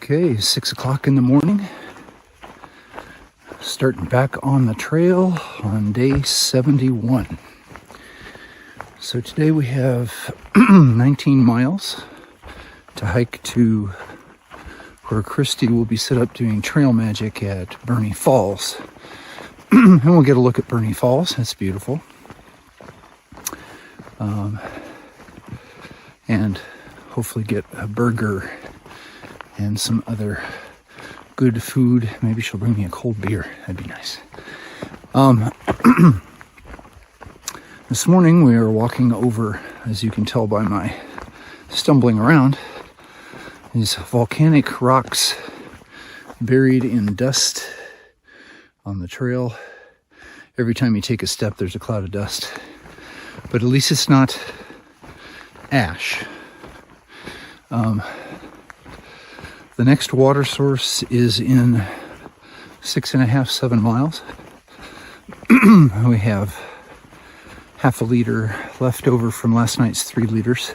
Okay, 6 o'clock in the morning. Starting back on the trail on day 71. So today we have 19 miles to hike to where Christy will be set up doing trail magic at Burney Falls. And we'll get a look at Burney Falls. It's beautiful. And hopefully get a burger and some other good food. Maybe she'll bring me a cold beer. That'd be nice. This morning we are walking over, as you can tell by my stumbling around, these volcanic rocks buried in dust on the trail. Every time you take a step, there's a cloud of dust. But at least it's not ash. The next water source is in 6.5, 7 miles. We have half a liter left over from last night's 3 liters.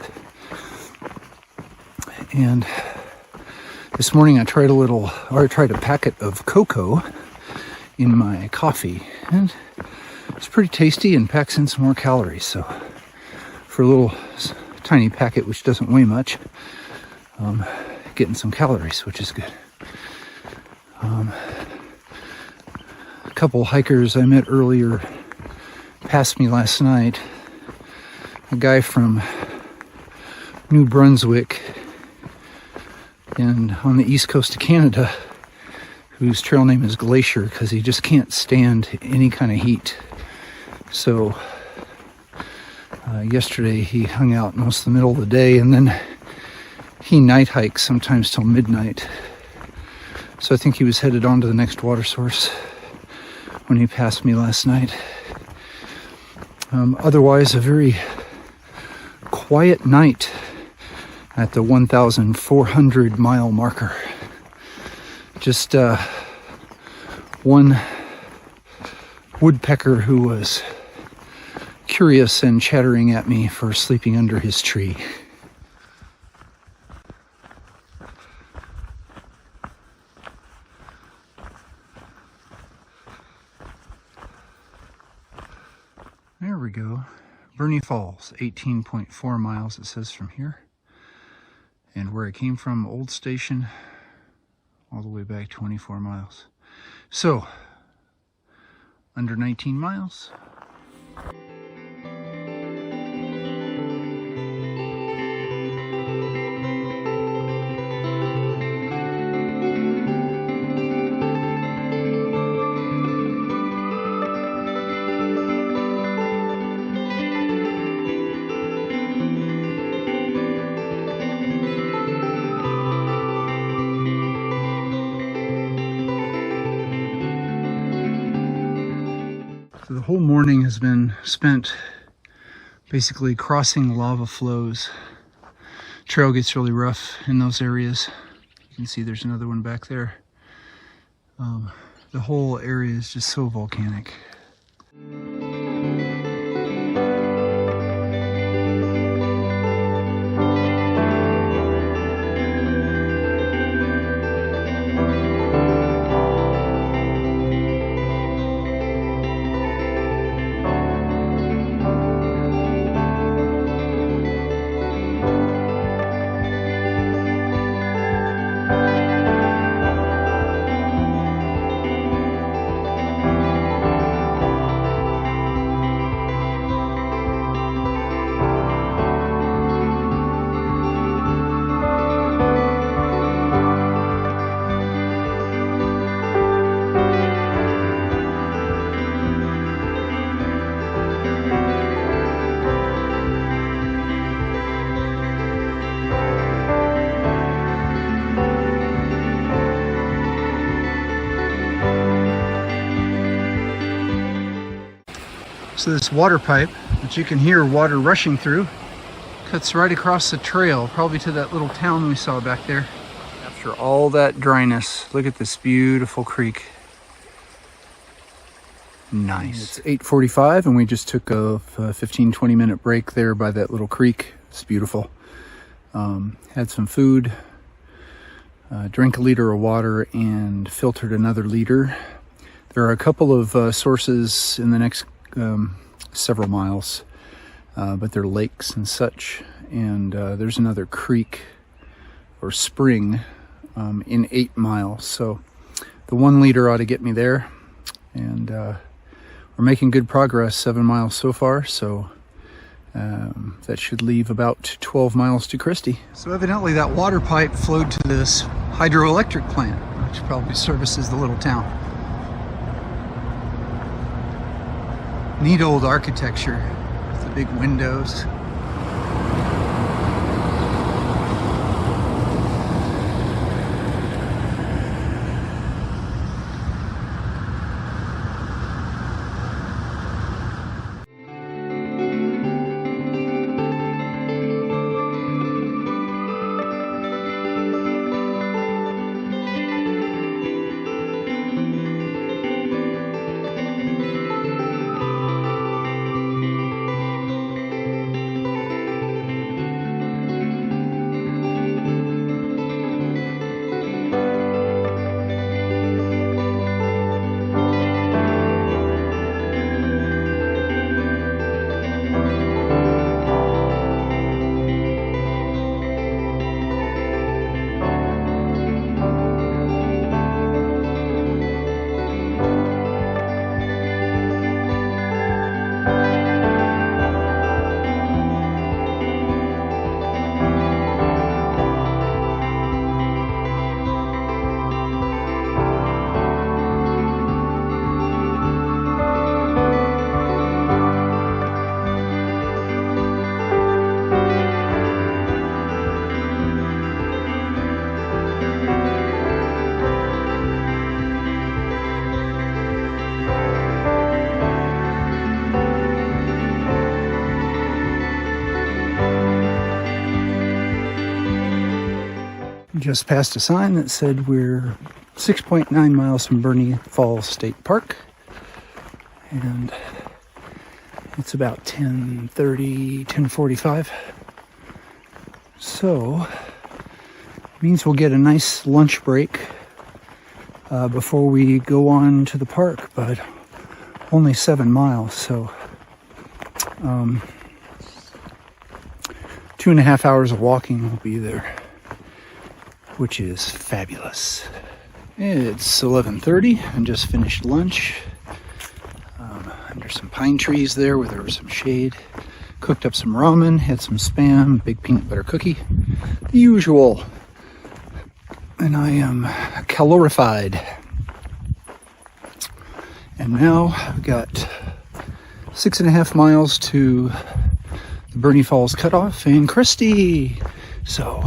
And this morning I tried a packet of cocoa in my coffee, and it's pretty tasty and packs in some more calories. So for a little tiny packet, which doesn't weigh much, getting some calories, which is good. A couple hikers I met earlier passed me last night. A guy from New Brunswick and on the east coast of Canada, whose trail name is Glacier because he just can't stand any kind of heat. So yesterday he hung out most of the middle of the day, and then he night hikes sometimes till midnight. So I think he was headed on to the next water source when he passed me last night. Otherwise, a very quiet night at the 1,400 mile marker. Just one woodpecker who was curious and chattering at me for sleeping under his tree. There we go. Burney Falls, 18.4 miles it says from here. And where I came from, Old Station, all the way back 24 miles. So, under 19 miles. So the whole morning has been spent basically crossing lava flows. Trail gets really rough in those areas. You can see there's another one back there. The whole area is just so volcanic. So this water pipe, which you can hear water rushing through, cuts right across the trail, probably to that little town we saw back there. After all that dryness, look at this beautiful creek. Nice. It's 8:45 and we just took a 15-20 minute break there by that little creek. It's beautiful. Had some food. drank a liter of water and filtered another liter. There are a couple of sources in the next several miles, but they're lakes and such. And there's another creek or spring in 8 miles. So the 1 liter ought to get me there. And we're making good progress, 7 miles so far. So that should leave about 12 miles to Christie. So evidently that water pipe flowed to this hydroelectric plant, which probably services the little town. Neat old architecture with the big windows. Just passed a sign that said we're 6.9 miles from Burney Falls State Park, and it's about 10:30, 10:45. So it means we'll get a nice lunch break before we go on to the park, but only 7 miles, so 2.5 hours of walking will be there, which is fabulous. It's 11:30 and just finished lunch under some pine trees there where there was some shade. Cooked up some ramen, had some Spam, big peanut butter cookie, the usual. And I am calorified. And now I've got 6.5 miles to the Burney Falls cutoff in Christie. So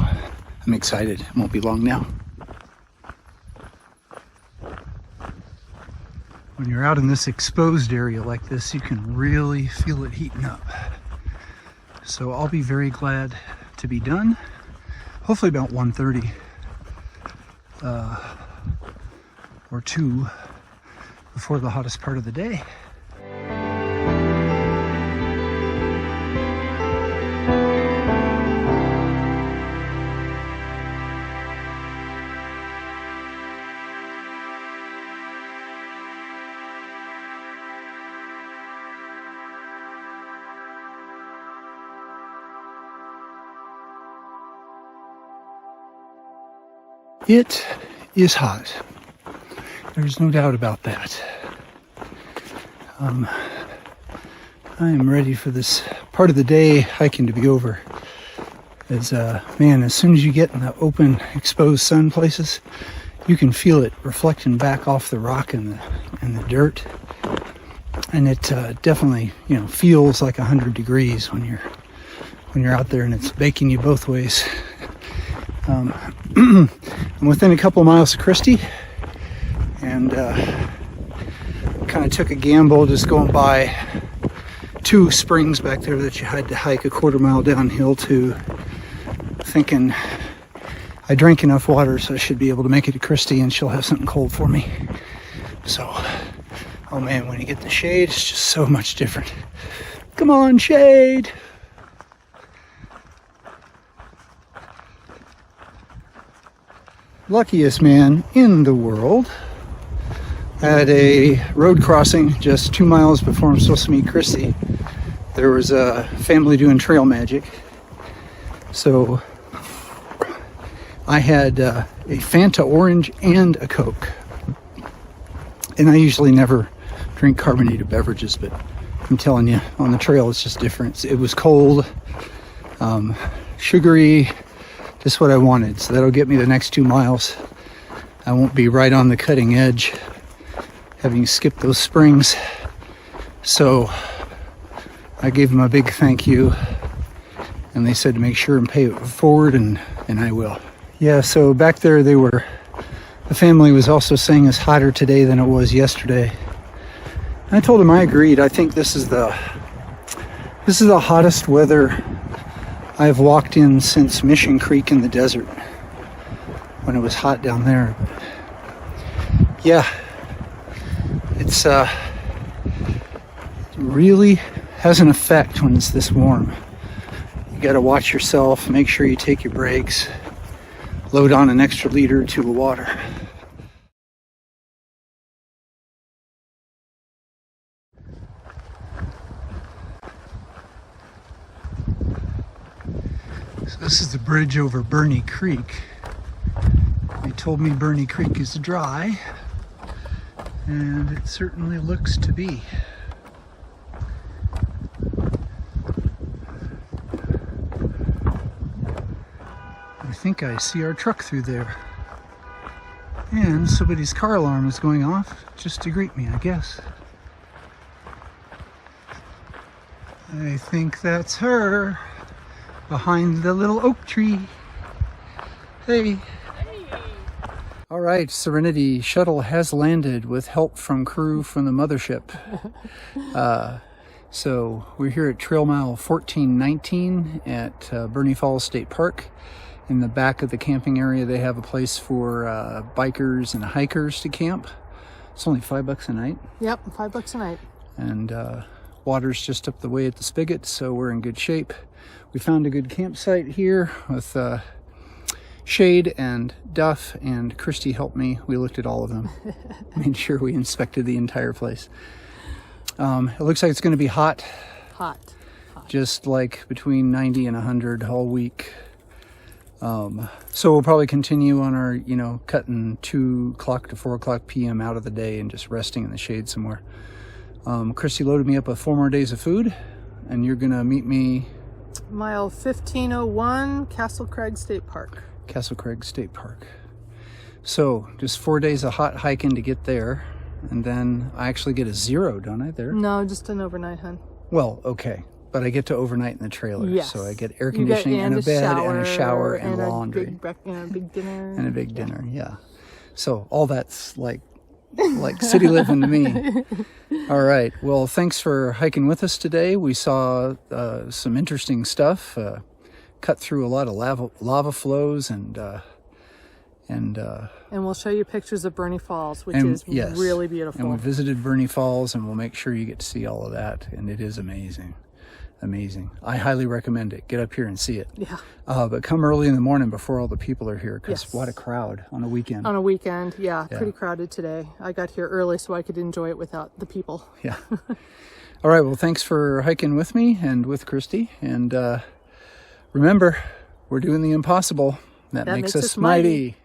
I'm excited. It won't be long now. When you're out in this exposed area like this, you can really feel it heating up. So I'll be very glad to be done. Hopefully about 1:30 or 2 before the hottest part of the day. It is hot. There's no doubt about that. I am ready for this part of the day hiking to be over. Man, as soon as you get in the open, exposed sun places, you can feel it reflecting back off the rock and the dirt. And it definitely, feels like 100 degrees when you're out there and it's baking you both ways. I'm within a couple of miles of Christie, and kind of took a gamble just going by 2 springs back there that you had to hike a 1/4 mile downhill to, thinking I drank enough water so I should be able to make it to Christie and she'll have something cold for me. So, oh man, when you get the shade, it's just so much different. Come on, shade! luckiest man in the world. At a road crossing just 2 miles before I'm supposed to meet Christy, there was a family doing trail magic. So I had a Fanta orange and a Coke. And I usually never drink carbonated beverages, but I'm telling you, on the trail it's just different. It was cold, sugary, just what I wanted. So that'll get me the next 2 miles. I won't be right on the cutting edge, having skipped those springs. So I gave them a big thank you, and they said to make sure and pay it forward, and I will. Yeah, so back there the family was also saying it's hotter today than it was yesterday. And I told them I agreed. I think this is the hottest weather I've walked in since Mission Creek in the desert, when it was hot down there. But yeah, it's it really has an effect when it's this warm. You got to watch yourself, make sure you take your breaks, load on an extra liter or two of water. So this is the bridge over Burney Creek. They told me Burney Creek is dry, and it certainly looks to be. I think I see our truck through there. And somebody's car alarm is going off just to greet me, I guess. I think that's her behind the little oak tree. Hey. All right, Serenity shuttle has landed with help from crew from the mothership. So we're here at trail mile 1419 at Burney Falls State Park. In the back of the camping area, they have a place for bikers and hikers to camp. It's only $5 a night. Yep, $5 a night. And water's just up the way at the spigot, so we're in good shape. We found a good campsite here with shade and duff, and Christy helped me. We looked at all of them, made sure we inspected the entire place. It looks like it's going to be hot. Hot. Just like between 90 and 100 all week. So we'll probably continue on our, cutting 2 o'clock to 4 o'clock p.m. out of the day and just resting in the shade somewhere. Christy loaded me up with 4 more days of food, and you're going to meet me mile 1501, Castle Craig State Park. Castle Craig State Park. So just 4 days of hot hiking to get there, and then I actually get a 0, don't I, there? No, just an overnight, hun. Well, okay, but I get to overnight in the trailer. Yes. So I get air conditioning and a bed and a shower and laundry. A big dinner. And a big dinner, yeah. So all that's like city living to me. All right, well, thanks for hiking with us today. We saw some interesting stuff, cut through a lot of lava flows, and we'll show you pictures of Burney Falls, which is really beautiful. And we visited Burney Falls, and we'll make sure you get to see all of that, and it is amazing. Amazing. I highly recommend it. Get up here and see it. Yeah. But come early in the morning before all the people are here, because what a crowd on a weekend. On a weekend, yeah. Pretty crowded today. I got here early so I could enjoy it without the people. Yeah. All right, well, thanks for hiking with me and with Christy. And remember, we're doing the impossible. That makes us mighty.